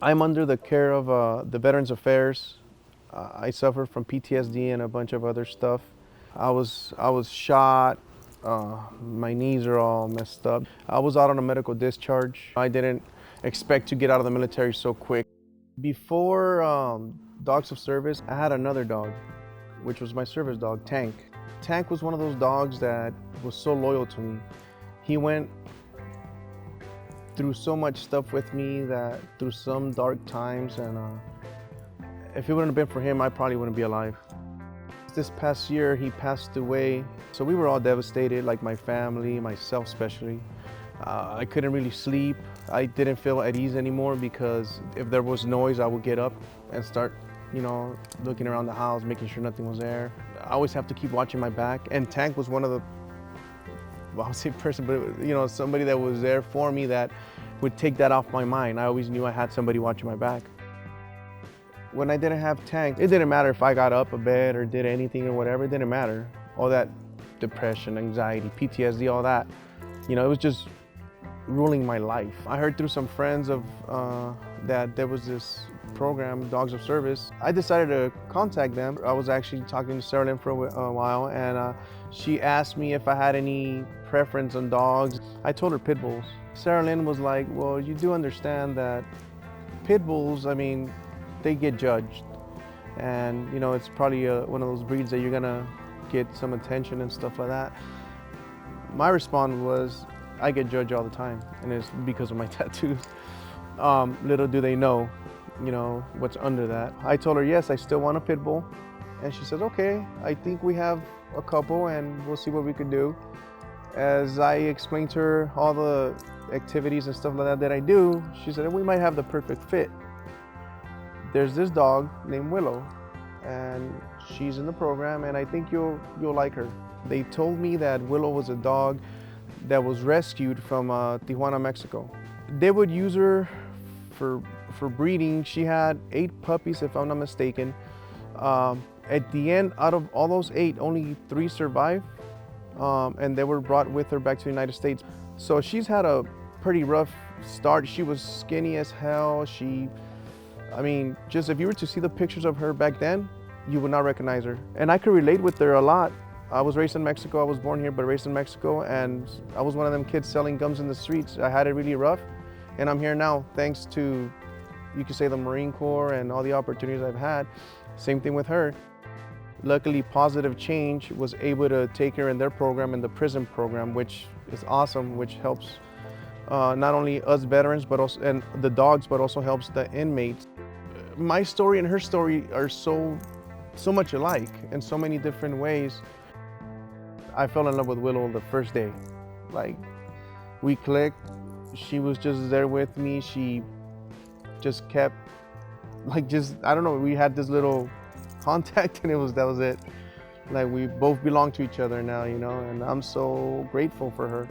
I'm under the care of the Veterans Affairs. I suffer from PTSD and a bunch of other stuff. I was shot. My knees are all messed up. I was out on a medical discharge. I didn't expect to get out of the military so quick. Before dogs of service, I had another dog, which was my service dog, Tank. Tank was one of those dogs that was so loyal to me. He went through so much stuff with me, that through some dark times, and if it wouldn't have been for him, I probably wouldn't be alive. This past year, he passed away, so we were all devastated, like my family, myself especially. I couldn't really sleep. I didn't feel at ease anymore because if there was noise, I would get up and start, looking around the house, making sure nothing was there. I always have to keep watching my back, and Tank was one of the, well, I would say person, but somebody that was there for me that would take that off my mind. I always knew I had somebody watching my back. When I didn't have Tank, it didn't matter if I got up a bed or did anything or whatever, it didn't matter. All that depression, anxiety, PTSD, all that, it was just ruling my life. I heard through some friends of that there was this program, Dogs of Service. I decided to contact them. I was actually talking to Sarah Lynn for a while, and she asked me if I had any preference on dogs. I told her pit bulls. Sarah Lynn was like, well, you do understand that pit bulls, they get judged. And it's probably one of those breeds that you're gonna get some attention and stuff like that. My response was, I get judged all the time, and it's because of my tattoos. Little do they know, what's under that. I told her, yes, I still want a pit bull. And she says, okay, I think we have a couple and we'll see what we can do. As I explained to her all the activities and stuff like that I do, she said, we might have the perfect fit. There's this dog named Willow, and she's in the program, and I think you'll like her. They told me that Willow was a dog that was rescued from Tijuana, Mexico. They would use her for breeding. She had 8 puppies, if I'm not mistaken. At the end, out of all those 8, only 3 survived, and they were brought with her back to the United States. So she's had a pretty rough start. She was skinny as hell. Just if you were to see the pictures of her back then, you would not recognize her. And I could relate with her a lot. I was raised in Mexico. I was born here, but raised in Mexico. And I was one of them kids selling gums in the streets. I had it really rough. And I'm here now, thanks to, you could say, the Marine Corps and all the opportunities I've had. Same thing with her. Luckily, Positive Change was able to take her in their program, in the prison program, which is awesome, which helps not only us veterans, but also and the dogs, but also helps the inmates. My story and her story are so much alike in so many different ways. I fell in love with Willow the first day. Like, we clicked. She was just there with me. She just kept, I don't know, we had this little contact, and that was it. Like, we both belong to each other now, and I'm so grateful for her.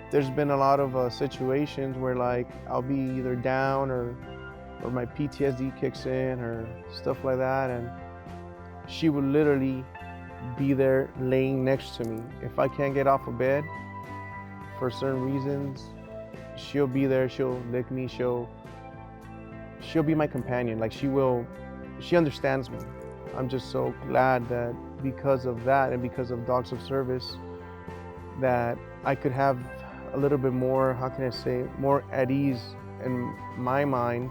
There's been a lot of situations where, like, I'll be either down or my PTSD kicks in or stuff like that, and she would literally be there laying next to me. If I can't get off of bed for certain reasons, she'll be there, she'll lick me, she'll be my companion. Like, she understands me. I'm just so glad that because of that and because of Dogs of Service, that I could have a little bit more, how can I say, more at ease in my mind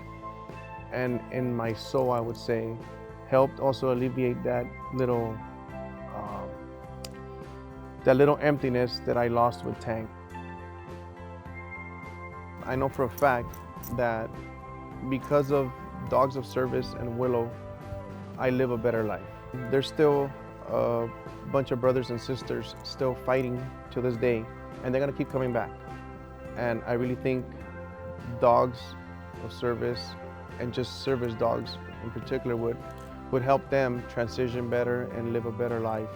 and in my soul, I would say. Helped also alleviate that little emptiness that I lost with Tank. I know for a fact that because of Dogs of Service and Willow, I live a better life. There's still a bunch of brothers and sisters still fighting to this day, and they're gonna keep coming back. And I really think Dogs of Service and just service dogs in particular would help them transition better and live a better life.